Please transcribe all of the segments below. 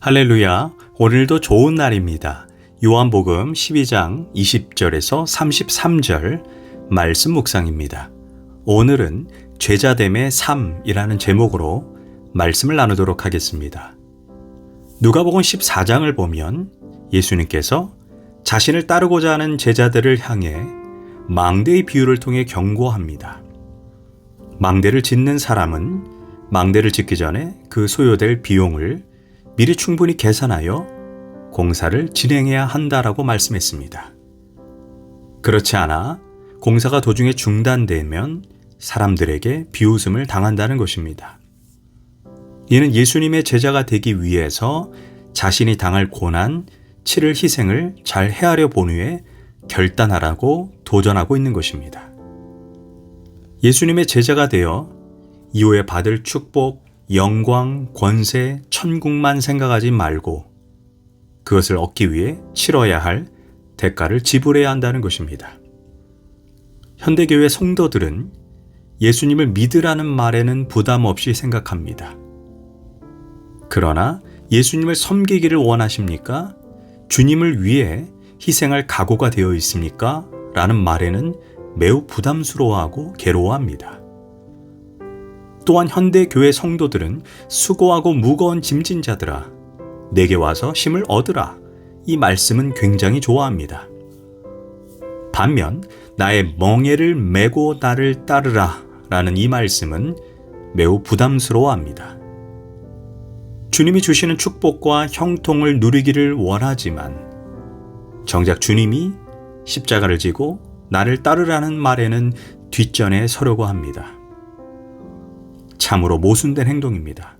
할렐루야, 오늘도 좋은 날입니다. 요한복음 12장 20절에서 33절 말씀 묵상입니다. 오늘은 죄자됨의 삶이라는 제목으로 말씀을 나누도록 하겠습니다. 누가복음 14장을 보면 예수님께서 자신을 따르고자 하는 제자들을 향해 망대의 비유를 통해 경고합니다. 망대를 짓는 사람은 망대를 짓기 전에 그 소요될 비용을 미리 충분히 계산하여 공사를 진행해야 한다라고 말씀했습니다. 그렇지 않아 공사가 도중에 중단되면 사람들에게 비웃음을 당한다는 것입니다. 이는 예수님의 제자가 되기 위해서 자신이 당할 고난, 치를 희생을 잘 헤아려 본 후에 결단하라고 도전하고 있는 것입니다. 예수님의 제자가 되어 이후에 받을 축복, 영광, 권세, 천국만 생각하지 말고 그것을 얻기 위해 치러야 할 대가를 지불해야 한다는 것입니다. 현대교회 성도들은 예수님을 믿으라는 말에는 부담 없이 생각합니다. 그러나 예수님을 섬기기를 원하십니까? 주님을 위해 희생할 각오가 되어 있습니까? 라는 말에는 매우 부담스러워하고 괴로워합니다. 또한 현대교회 성도들은 수고하고 무거운 짐진 자들아, 내게 와서 쉼을 얻으라. 이 말씀은 굉장히 좋아합니다. 반면 나의 멍에를 메고 나를 따르라 라는 이 말씀은 매우 부담스러워합니다. 주님이 주시는 축복과 형통을 누리기를 원하지만 정작 주님이 십자가를 지고 나를 따르라는 말에는 뒷전에 서려고 합니다. 참으로 모순된 행동입니다.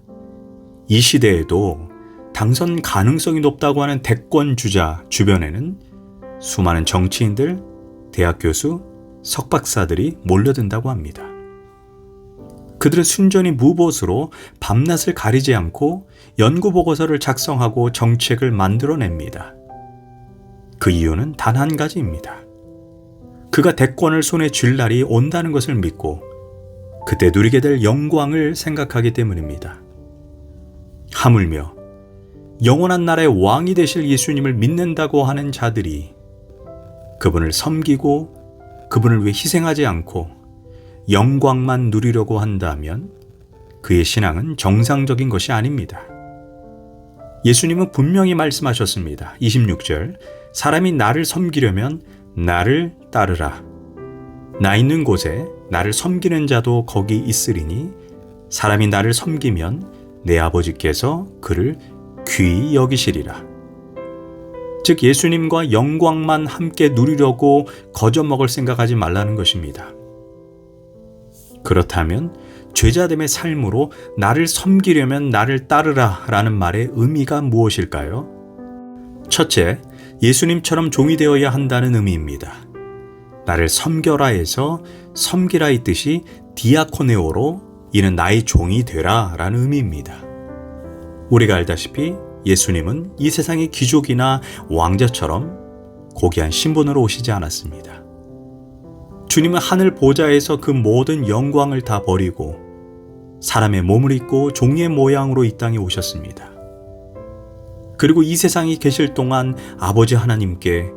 이 시대에도 당선 가능성이 높다고 하는 대권 주자 주변에는 수많은 정치인들, 대학 교수, 석박사들이 몰려든다고 합니다. 그들은 순전히 무보수로 밤낮을 가리지 않고 연구보고서를 작성하고 정책을 만들어냅니다. 그 이유는 단 한 가지입니다. 그가 대권을 손에 쥘 날이 온다는 것을 믿고 그때 누리게 될 영광을 생각하기 때문입니다. 하물며 영원한 나라의 왕이 되실 예수님을 믿는다고 하는 자들이 그분을 섬기고 그분을 위해 희생하지 않고 영광만 누리려고 한다면 그의 신앙은 정상적인 것이 아닙니다. 예수님은 분명히 말씀하셨습니다. 26절, 사람이 나를 섬기려면 나를 따르라. 나 있는 곳에 나를 섬기는 자도 거기 있으리니 사람이 나를 섬기면 내 아버지께서 그를 귀히 여기시리라. 즉 예수님과 영광만 함께 누리려고 거저먹을 생각하지 말라는 것입니다. 그렇다면 죄자됨의 삶으로 나를 섬기려면 나를 따르라 라는 말의 의미가 무엇일까요? 첫째, 예수님처럼 종이 되어야 한다는 의미입니다. 나를 섬겨라에서 섬기라 이 뜻이 디아코네오로 이는 나의 종이 되라 라는 의미입니다. 우리가 알다시피 예수님은 이 세상의 귀족이나 왕자처럼 고귀한 신분으로 오시지 않았습니다. 주님은 하늘 보좌에서 그 모든 영광을 다 버리고 사람의 몸을 입고 종의 모양으로 이 땅에 오셨습니다. 그리고 이 세상에 계실 동안 아버지 하나님께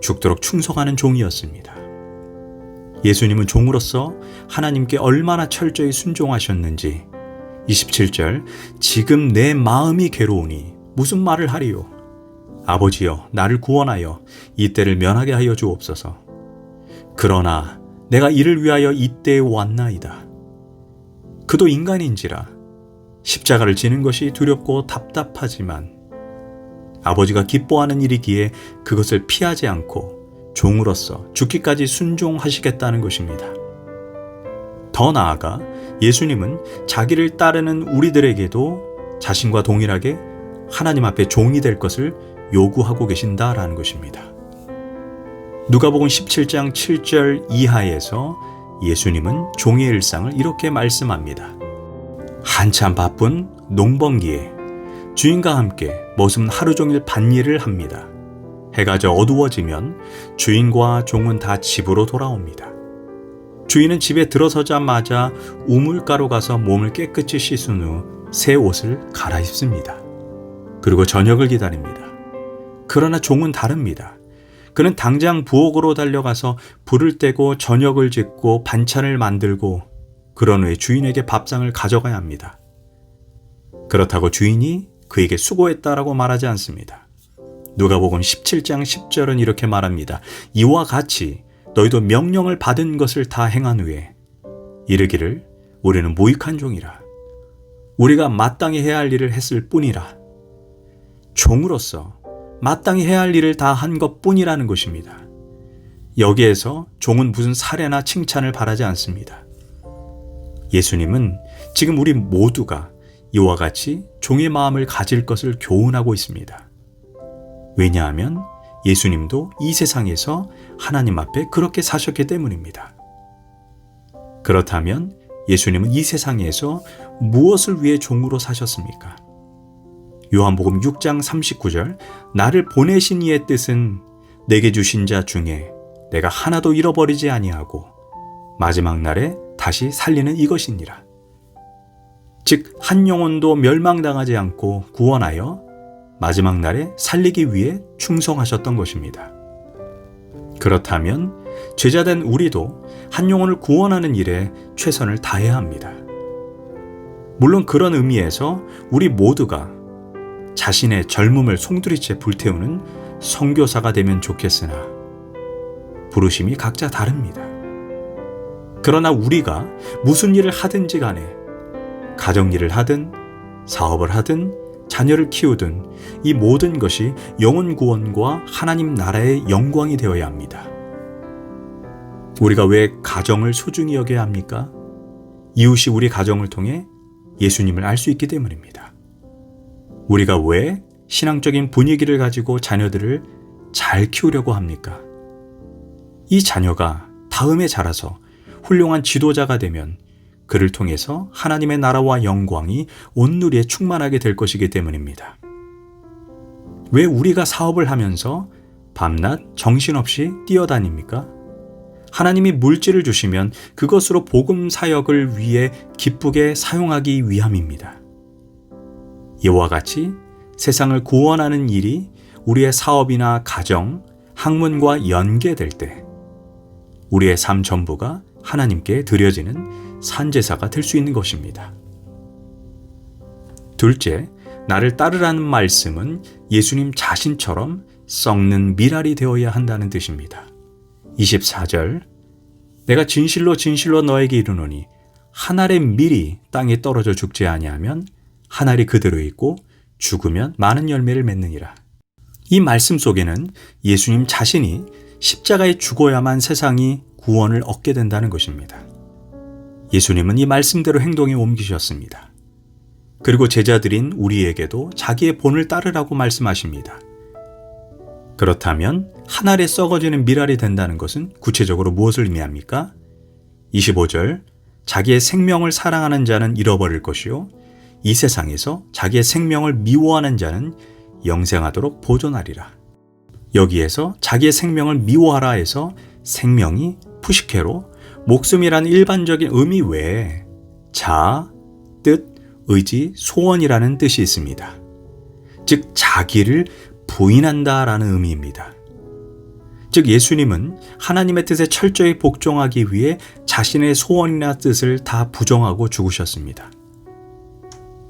죽도록 충성하는 종이었습니다. 예수님은 종으로서 하나님께 얼마나 철저히 순종하셨는지 27절, 지금 내 마음이 괴로우니 무슨 말을 하리요? 아버지여, 나를 구원하여 이 때를 면하게 하여 주옵소서. 그러나 내가 이를 위하여 이 때에 왔나이다. 그도 인간인지라 십자가를 지는 것이 두렵고 답답하지만 아버지가 기뻐하는 일이기에 그것을 피하지 않고 종으로서 죽기까지 순종하시겠다는 것입니다. 더 나아가 예수님은 자기를 따르는 우리들에게도 자신과 동일하게 하나님 앞에 종이 될 것을 요구하고 계신다라는 것입니다. 누가복음 17장 7절 이하에서 예수님은 종의 일상을 이렇게 말씀합니다. 한참 바쁜 농번기에 주인과 함께 머슴은 하루 종일 밭일을 합니다. 해가 져 어두워지면 주인과 종은 다 집으로 돌아옵니다. 주인은 집에 들어서자마자 우물가로 가서 몸을 깨끗이 씻은 후 새 옷을 갈아입습니다. 그리고 저녁을 기다립니다. 그러나 종은 다릅니다. 그는 당장 부엌으로 달려가서 불을 떼고 저녁을 짓고 반찬을 만들고 그런 후에 주인에게 밥상을 가져가야 합니다. 그렇다고 주인이 그에게 수고했다라고 말하지 않습니다. 누가복음 17장 10절은 이렇게 말합니다. 이와 같이 너희도 명령을 받은 것을 다 행한 후에 이르기를 우리는 무익한 종이라. 우리가 마땅히 해야 할 일을 했을 뿐이라. 종으로서 마땅히 해야 할 일을 다 한 것뿐이라는 것입니다. 여기에서 종은 무슨 사례나 칭찬을 바라지 않습니다. 예수님은 지금 우리 모두가 이와 같이 종의 마음을 가질 것을 교훈하고 있습니다. 왜냐하면 예수님도 이 세상에서 하나님 앞에 그렇게 사셨기 때문입니다. 그렇다면 예수님은 이 세상에서 무엇을 위해 종으로 사셨습니까? 요한복음 6장 39절 나를 보내신 이의 뜻은 내게 주신 자 중에 내가 하나도 잃어버리지 아니하고 마지막 날에 다시 살리는 이것이니라. 즉 한 영혼도 멸망당하지 않고 구원하여 마지막 날에 살리기 위해 충성하셨던 것입니다. 그렇다면 제자된 우리도 한 영혼을 구원하는 일에 최선을 다해야 합니다. 물론 그런 의미에서 우리 모두가 자신의 젊음을 송두리째 불태우는 선교사가 되면 좋겠으나 부르심이 각자 다릅니다. 그러나 우리가 무슨 일을 하든지 간에 가정일을 하든 사업을 하든 자녀를 키우든 이 모든 것이 영혼 구원과 하나님 나라의 영광이 되어야 합니다. 우리가 왜 가정을 소중히 여겨야 합니까? 이웃이 우리 가정을 통해 예수님을 알 수 있기 때문입니다. 우리가 왜 신앙적인 분위기를 가지고 자녀들을 잘 키우려고 합니까? 이 자녀가 다음에 자라서 훌륭한 지도자가 되면 그를 통해서 하나님의 나라와 영광이 온누리에 충만하게 될 것이기 때문입니다. 왜 우리가 사업을 하면서 밤낮 정신없이 뛰어다닙니까? 하나님이 물질을 주시면 그것으로 복음 사역을 위해 기쁘게 사용하기 위함입니다. 이와 같이 세상을 구원하는 일이 우리의 사업이나 가정, 학문과 연계될 때 우리의 삶 전부가 하나님께 드려지는 산제사가 될 수 있는 것입니다. 둘째, 나를 따르라는 말씀은 예수님 자신처럼 썩는 밀알이 되어야 한다는 뜻입니다. 24절 내가 진실로 진실로 너에게 이르노니 한 알의 밀이 땅에 떨어져 죽지 아니하면 한 알이 그대로 있고 죽으면 많은 열매를 맺느니라. 이 말씀 속에는 예수님 자신이 십자가에 죽어야만 세상이 구원을 얻게 된다는 것입니다. 예수님은 이 말씀대로 행동에 옮기셨습니다. 그리고 제자들인 우리에게도 자기의 본을 따르라고 말씀하십니다. 그렇다면 한 알에 썩어지는 밀알이 된다는 것은 구체적으로 무엇을 의미합니까? 25절 자기의 생명을 사랑하는 자는 잃어버릴 것이요 이 세상에서 자기의 생명을 미워하는 자는 영생하도록 보존하리라. 여기에서 자기의 생명을 미워하라 해서 생명이 푸시케로 목숨이라는 일반적인 의미 외에 자아, 뜻, 의지, 소원이라는 뜻이 있습니다. 즉 자기를 부인한다라는 의미입니다. 즉 예수님은 하나님의 뜻에 철저히 복종하기 위해 자신의 소원이나 뜻을 다 부정하고 죽으셨습니다.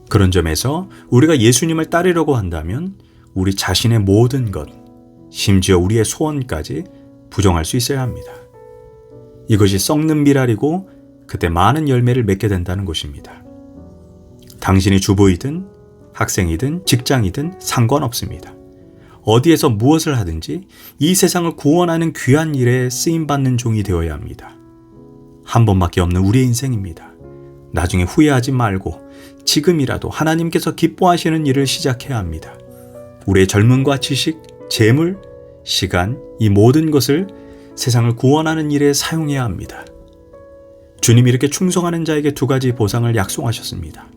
그런 점에서 우리가 예수님을 따르려고 한다면 우리 자신의 모든 것, 심지어 우리의 소원까지 부정할 수 있어야 합니다. 이것이 썩는 밀알이고 그때 많은 열매를 맺게 된다는 것입니다. 당신이 주부이든 학생이든 직장이든 상관없습니다. 어디에서 무엇을 하든지 이 세상을 구원하는 귀한 일에 쓰임받는 종이 되어야 합니다. 한 번밖에 없는 우리의 인생입니다. 나중에 후회하지 말고 지금이라도 하나님께서 기뻐하시는 일을 시작해야 합니다. 우리의 젊음과 지식, 재물, 시간, 이 모든 것을 세상을 구원하는 일에 사용해야 합니다. 주님이 이렇게 충성하는 자에게 두 가지 보상을 약속하셨습니다.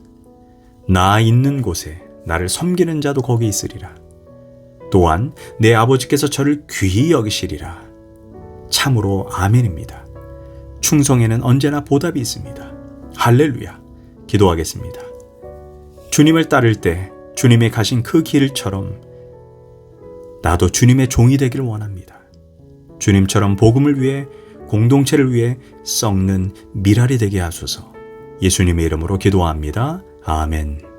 나 있는 곳에 나를 섬기는 자도 거기 있으리라. 또한 내 아버지께서 저를 귀히 여기시리라. 참으로 아멘입니다. 충성에는 언제나 보답이 있습니다. 할렐루야. 기도하겠습니다. 주님을 따를 때 주님의 가신 그 길처럼 나도 주님의 종이 되길 원합니다. 주님처럼 복음을 위해, 공동체를 위해 썩는 밀알이 되게 하소서. 예수님의 이름으로 기도합니다. 아멘.